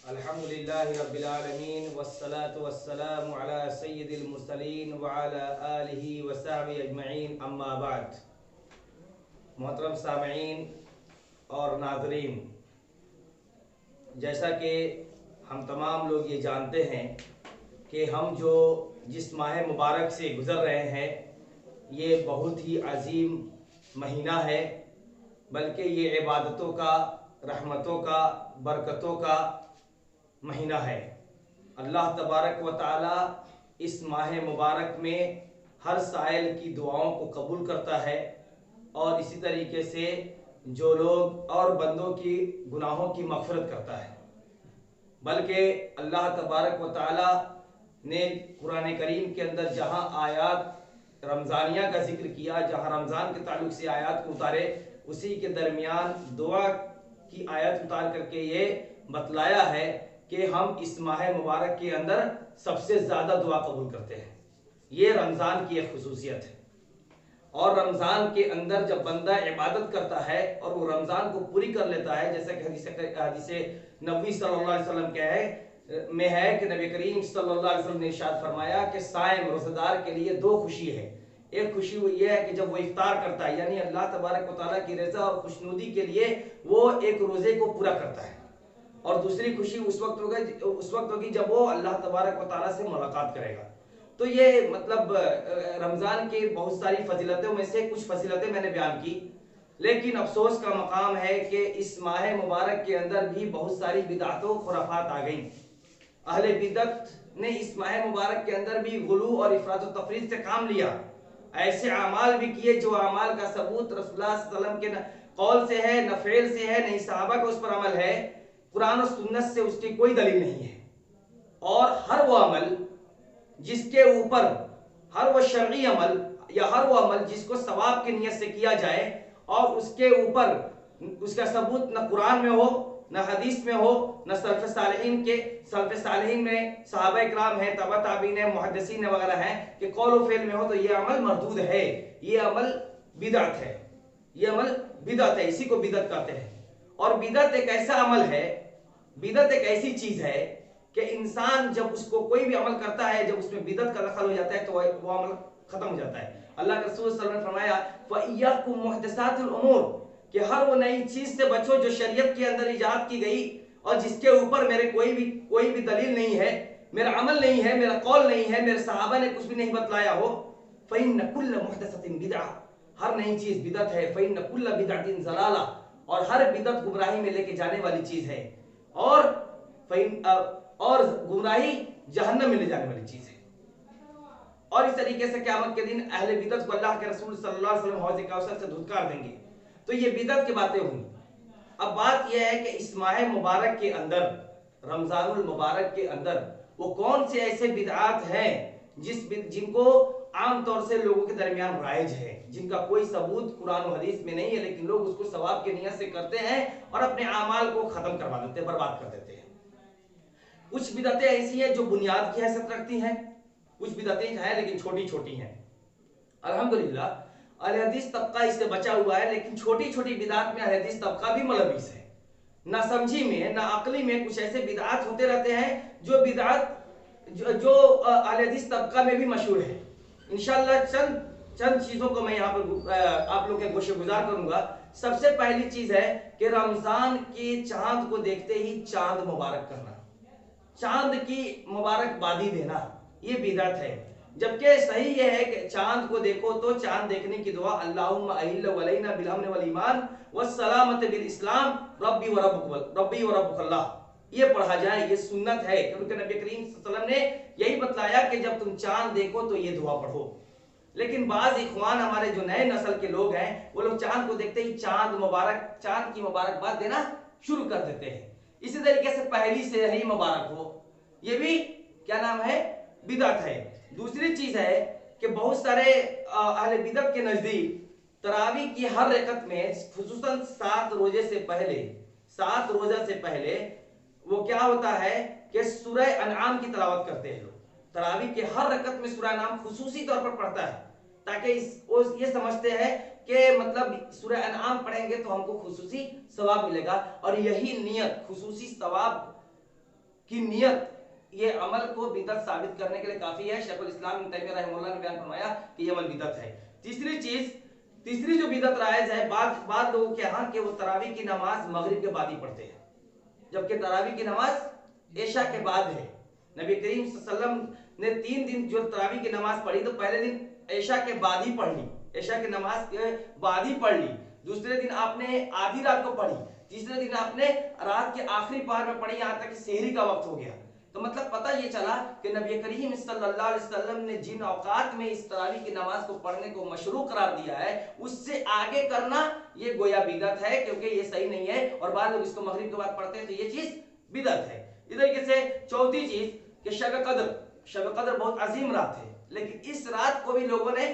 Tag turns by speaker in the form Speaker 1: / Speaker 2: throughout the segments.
Speaker 1: الحمدللہ رب العالمین والصلاة والسلام علی سید المرسلین وعلی آلہ وصحبہ اجمعین، اما بعد۔ محترم سامعین اور ناظرین، جیسا کہ ہم تمام لوگ یہ جانتے ہیں کہ ہم جس ماہ مبارک سے گزر رہے ہیں یہ بہت ہی عظیم مہینہ ہے، بلکہ یہ عبادتوں کا، رحمتوں کا، برکتوں کا مہینہ ہے۔ اللہ تبارک و تعالی اس ماہ مبارک میں ہر سائل کی دعاؤں کو قبول کرتا ہے، اور اسی طریقے سے جو لوگ اور بندوں کی گناہوں کی مغفرت کرتا ہے۔ بلکہ اللہ تبارک و تعالی نے قرآن کریم کے اندر جہاں آیات رمضانیہ کا ذکر کیا، جہاں رمضان کے تعلق سے آیات کو اتارے، اسی کے درمیان دعا کی آیت اتار کر کے یہ بتلایا ہے کہ ہم اس ماہ مبارک کے اندر سب سے زیادہ دعا قبول کرتے ہیں۔ یہ رمضان کی ایک خصوصیت ہے، اور رمضان کے اندر جب بندہ عبادت کرتا ہے اور وہ رمضان کو پوری کر لیتا ہے، جیسا کہ حدیث نبوی صلی اللہ علیہ وسلم میں ہے کہ نبی کریم صلی اللہ علیہ وسلم نے ارشاد فرمایا کہ صائم روزہ دار کے لیے دو خوشی ہے۔ ایک خوشی وہ یہ ہے کہ جب وہ افطار کرتا ہے، یعنی اللہ تبارک و تعالیٰ کی رضا اور خوشنودی کے لیے وہ ایک روزے کو پورا کرتا ہے، اور دوسری خوشی اس وقت ہوگی جب وہ اللہ تبارک و تعالیٰ سے ملاقات کرے گا۔ تو یہ مطلب رمضان کی بہت ساری فضیلتوں میں سے کچھ فضیلتیں میں نے بیان کی، لیکن افسوس کا مقام ہے کہ اس ماہ مبارک کے اندر بھی بہت ساری بدعت و خرافات آ گئیں۔ اہل بدعت نے اس ماہ مبارک کے اندر بھی غلو اور افراط و تفریط سے کام لیا، ایسے اعمال بھی کیے جو اعمال کا ثبوت رسول اللہ صلی اللہ علیہ وسلم کے قول سے ہے، نہ فعل سے ہے، نہ صحابہ کا اس پر عمل ہے، قرآن و سنت سے اس کی کوئی دلیل نہیں ہے۔ اور ہر وہ عمل جس کے اوپر، ہر وہ شرعی عمل یا ہر وہ عمل جس کو ثواب کی نیت سے کیا جائے اور اس کے اوپر اس کا ثبوت نہ قرآن میں ہو، نہ حدیث میں ہو، نہ سلف صالحین میں صحابہ اکرام ہیں، تبع تابعین ہیں، محدثین وغیرہ ہیں کہ قول و فعل میں ہو، تو یہ عمل مردود ہے، یہ عمل بدعت ہے، یہ عمل بدعت ہے، اسی کو بدعت کہتے ہیں۔ اور بدعت ایک ایسا عمل ہے، بدعت ایک ایسی چیز ہے کہ انسان جب اس کو کوئی بھی عمل کرتا ہے، جب اس میں بدعت کا دخل ہو جاتا ہے تو وہ عمل ختم ہو جاتا ہے۔ اللہ کے رسول صلی اللہ علیہ وسلم نے فرمایا فَإِيَّاكُمْ مُحْدَثَاتِ الْأُمُورِ کہ ہر وہ نئی چیز سے بچو جو شریعت کے اندر ایجاد کی گئی اور جس کے اوپر میرے کوئی بھی دلیل نہیں ہے، میرا عمل نہیں ہے، میرا قول نہیں ہے، میرے صحابہ نے کچھ بھی نہیں بتلایا ہو۔ فَإِنَّ كُلَّ مُحْدَثَةٍ بِدْعَةٍ ہر نئی چیز بدعت ہے۔ فَإِنَّ كُلَّ بِدْعَةٍ ضَلَالَةٍ اور ہر بدعت گمراہی میں لے کے جانے والی چیز ہے، اور گمراہی جہنم میں لے جانے والی چیز ہے۔ اور اس طریقے سے قیامت کے دن اہل بدعت کو اللہ کے رسول صلی اللہ علیہ وسلم حوض کوثر سے دھتکار دیں گے۔ تو یہ بدعت کی باتیں ہوئی۔ اب بات یہ ہے کہ اس ماہ مبارک کے اندر، رمضان المبارک کے اندر، وہ کون سے ایسے بدعات ہیں جن کو عام طور سے لوگوں کے درمیان رائج ہے، جن کا کوئی ثبوت قرآن و حدیث میں نہیں ہے، لیکن لوگ اس کو ثواب کی نیت سے کرتے ہیں اور اپنے اعمال کو ختم کروا دیتے ہیں، برباد کر دیتے ہیں۔ کچھ بدعتیں ایسی ہیں جو بنیاد کی حیثیت رکھتی ہیں، کچھ بدعتیں ہیں لیکن چھوٹی چھوٹی ہیں۔ الحمدللہ اہل حدیث طبقہ اس سے بچا ہوا ہے، لیکن چھوٹی چھوٹی بدعات میں اہل حدیث طبقہ بھی ملوث ہے۔ نہ سمجھی میں، نہ عقلی میں کچھ ایسے بدعات ہوتے رہتے ہیں جو اہل حدیث طبقہ میں بھی مشہور ہے۔ انشاءاللہ چند چیزوں کو میں یہاں پر آپ لوگ کے گوشے گزار کروں گا۔ سب سے پہلی چیز ہے کہ رمضان کے چاند کو دیکھتے ہی چاند مبارک کرنا، چاند کی مبارک بادی دینا، یہ بدعت ہے۔ جبکہ صحیح یہ ہے کہ چاند کو دیکھو تو چاند دیکھنے کی دعا اللہم اہل ولینا بالامن والایمان والسلامت بالاسلام ربی و ربک اللہ، یہ پڑھا جائے، یہ سنت ہے، کیونکہ نبی کریم صلی اللہ علیہ وسلم نے یہی بتلایا کہ جب تم چاند دیکھو تو یہ دعا پڑھو۔ لیکن بعض اخوان ہمارے جو نئے نسل کے لوگ ہیں، وہ لوگ چاند کو دیکھتے ہی چاند کی مبارکباد دینا شروع کر دیتے ہیں۔ اسی طریقے سے پہلی سحری مبارک ہو، یہ بھی کیا نام ہے، بدعت ہے۔ دوسری چیز ہے کہ بہت سارے اہل بدعت کے نزدیک تراویح کی ہر رکعت میں، خصوصاً 7 روزے سے پہلے وہ کیا ہوتا ہے کہ سورہ انعام کی تلاوت کرتے ہیں لوگ۔ تراویح کے ہر رکعت میں سورہ انعام خصوصی طور پر پڑھتا ہے، تاکہ یہ سمجھتے ہیں کہ مطلب سورہ انعام پڑھیں گے تو ہم کو خصوصی ثواب ملے گا، اور یہی نیت خصوصی ثواب की नियत ये अमल को बिदअत साबित करने के लिए काफी है। शेखुल इस्लाम इब्न तैमिया रहमतुल्लाह ने बयान फरमाया कि ये अमल बिदअत है। तीसरी जो बिदअत राइज है, बाद लोगों के यहाँ कि वो तरावी की नमाज मगरिब के बाद ही पढ़ते हैं, जबकि तरावी की नमाज ऐशा के बाद है। नबी करीम सल्लल्लाहु अलैहि वसल्लम ने 3 दिन जो तरावी की नमाज पढ़ी, तो पहले दिन ऐशा के बाद ही पढ़ ली, ऐशा की नमाज के बाद ही पढ़ ली। दूसरे दिन आपने आधी रात को पढ़ी, तीसरे दिन आपने रात के आखिरी पहर में पढ़ी, यहाँ तक कि सेहरी का वक्त हो गया। तो मतलब पता ये चला कि नबी करीम सल्लल्लाहु अलैहि वसल्लम ने जिन औकात में इस तरावी की नमाज को पढ़ने को मशरू करार दिया है, उससे आगे करना ये गोया बिदअत है, क्योंकि ये सही नहीं है। और बाद लोग इसको मगरिब के बाद पढ़ते हैं, तो ये चीज बिदअत है। इस तरीके से चौथी चीज कि शब कद्र बहुत अजीम रात है, लेकिन इस रात को भी लोगों ने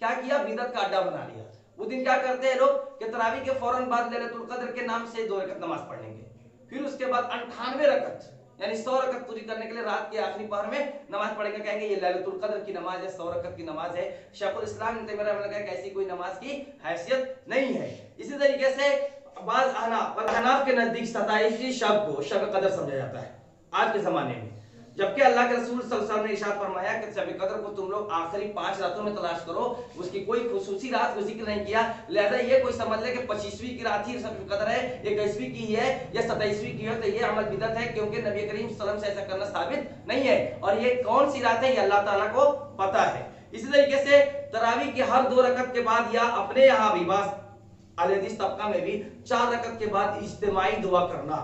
Speaker 1: क्या किया, बिदअत का अड्डा बना लिया। वो दिन क्या करते हैं लोग कि तरावी के फौरन बाद लैलतुल कद्र के नाम से 2 रकत नमाज पढ़ लेंगे, फिर उसके बाद 98 रकत यानी 100 रकत पूरी करने के लिए रात के आखिरी पहर में नमाज पढ़ेंगे, कहेंगे ये लैलतुल कद्र की नमाज है, 100 रकत की नमाज है। शेखुल इस्लाम इब्न तैमिया ने कहा कि ऐसी कोई नमाज की हैसियत नहीं है। इसी तरीके से बाज़ अहनाफ के नजदीक 27वीं शब को शब कद्र समझा जाता है आज के जमाने में, जबकि अल्लाह के रसूल सल्लल्लाहु अलैहि वसल्लम ने इरशाद फरमाया कि शब कद्र को तुम लोग आखिरी 5 रातों में तलाश करो, उसकी कोई खुसूसी रात को जिक्र नहीं किया। लिहाजा ये कोई समझ ले कि 25वीं की रात ही शब कद्र है, 21वीं की है या 27वीं की है, तो ये अमल बिदअत है, क्योंकि नबी करीम सल्लल्लाहु अलैहि वसल्लम से ऐसा करना साबित नहीं है। और ये कौन सी रात है ये अल्लाह ताला को पता है। इसी तरीके से तरावी की हर 2 रकत के बाद या अपने यहाँ भी अहले हदीस तबका में भी 4 रकत के बाद इज्तिमाई दुआ करना,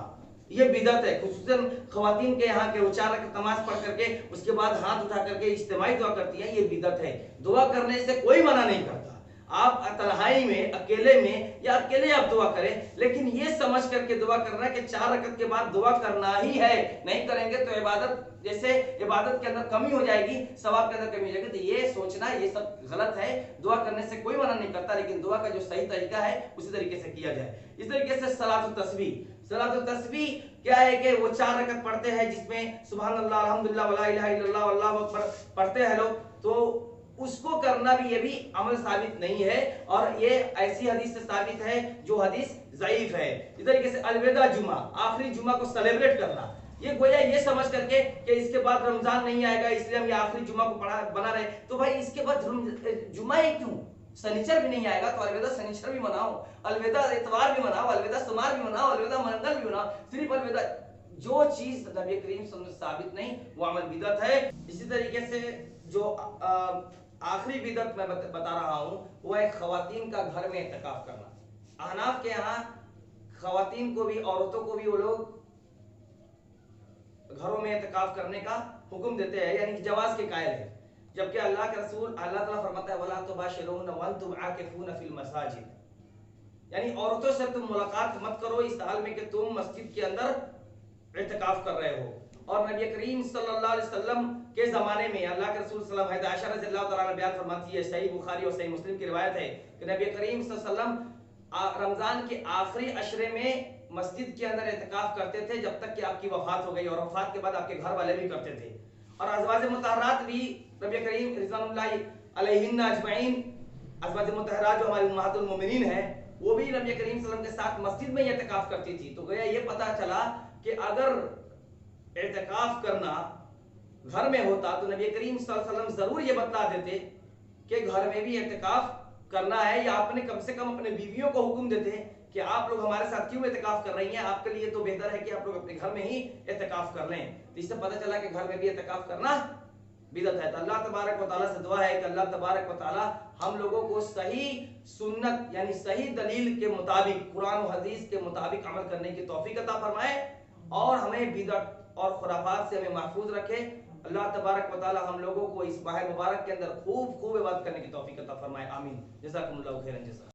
Speaker 1: ये बिदअत है। खुसूसन खवातीन के यहाँ के वो 4 रकत नमाज पढ़ करके उसके बाद हाथ उठा करके इज्तिमाई दुआ करती है, ये बिदअत है। दुआ करने से कोई मना नहीं करता, आप तन्हाई में अकेले में या अकेले आप दुआ करें, लेकिन ये समझ करके दुआ करना कि 4 रकत के बाद दुआ करना ही है, नहीं करेंगे तो इबादत जैसे इबादत के अंदर कमी हो जाएगी, सवाब के अंदर कमी हो जाएगी। तो ये सोचना ये सब गलत है। दुआ करने से कोई मना नहीं करता, लेकिन दुआ का जो सही तरीका है उसी तरीके से किया जाए। इस तरीके से सलातुत तस्बीह क्या है कि वो 4 रकत पढ़ते हैं, जिसमें सुभान अल्लाह, अल्हम्दुलिल्लाह, वला इलाहा इल्लल्लाह, अल्लाहु अकबर पढ़ते हैं लोग, तो उसको करना भी ये भी अमल साबित नहीं है, और ये ऐसी हदीस से साबित है जो हदीस ज़ईफ है। इस तरीके से अलविदा जुमा, आखिरी जुमा को सेलिब्रेट करना, ये गोया ये समझ करके कि इसके बाद रमजान नहीं आएगा इसलिए हम ये आखिरी जुमा को बना रहे, तो भाई इसके बाद जुमा ही क्यों, शनिचर भी नहीं आएगा तो अलविदा शनिचर भी मनाओ, अलविदा इतवार भी मनाओ, अलविदा सोमवार भी मनाओ, अलविदा मंगल भी मनाओ, सिर्फ अलविदा। जो चीज नबी करीम सल्लल्लाहु अलैहि वसल्लम साबित नहीं वो अमल बिदअत है। इसी तरीके से जो आखिरी बिदअत मैं बता रहा हूं वो है खवातीन का घर में इत्तिकाफ करना। अहनाफ के यहाँ खवातीन को भी औरतों को भी वो लोग घरों में इत्तिकाफ करने का हुक्म देते हैं, यानी कि जवाज के कायल है, जबकि अल्लाह के रसूल अल्लाह ताला फरमाता है वला तुबाशिरूना व अंतुम आकिफूना फिल मसाजिद, यानी औरतों से तुम मुलाकात मत करो इस हाल में कि तुम मस्जिद के अंदर इत्तिकाफ कर रहे हो। और नबी करीम सल्लल्लाहु अलैहि वसल्लम के ज़माने में अल्लाह के रसूल सल्लल्लाहु अलैहि वसल्लम आयशा रज़ियल्लाहु तआला अन्हा बयान फरमाती है, सही बुखारी और सही मुस्लिम की रिवायत है कि नबी करीम सल्लल्लाहु अलैहि वसल्लम रमज़ान के आखिरी अशरे में मस्जिद के अंदर इत्तिकाफ करते थे जब तक कि आपकी वफात हो गई, और वफात के बाद आपके घर वाले भी करते थे। और अज़वाज मुतहरात भी नबी करीम रिज़वानुल्लाहि अलैहिन्ना अजमईन, अज़वाज मुतहरात जो हमारी उम्महातुल मोमिनीन हैं, वो भी नबी करीम सल्लल्लाहु अलैहि वसल्लम के साथ मस्जिद में इत्तिकाफ करती थी। तो गया ये पता चला कि अगर इत्तिकाफ करना घर में होता तो नबी करीम सल्लल्लाहु अलैहि वसल्लम जरूर ये बतला देते कि घर में भी इत्तिकाफ करना है, या आपने कम से कम अपने बीवियों को हुक्म देते कि आप लोग हमारे साथ क्यों इत्तिकाफ कर रही हैं, आपके लिए तो बेहतर है कि आप लोग अपने घर में ही इत्तिकाफ कर लें। तो इससे पता चला कि घर में भी इत्तिकाफ करना बिदअत है। तो अल्लाह तबारक व तआला से दुआ है कि अल्लाह तबारक व तआला हम लोगों को सही सुन्नत यानी सही दलील के मुताबिक, कुरान और हदीस के मुताबिक अमल करने की तौफीक अता फरमाए, और हमें बिदअत और खुराफात से हमें महफूज रखे। अल्लाह तबारक व तआला हम लोगों को इस माह मुबारक के अंदर खूब इबादत करने की तौफीक अता फरमाए। आमीन। जज़ाकुमुल्लाहु खैरन जज़ा।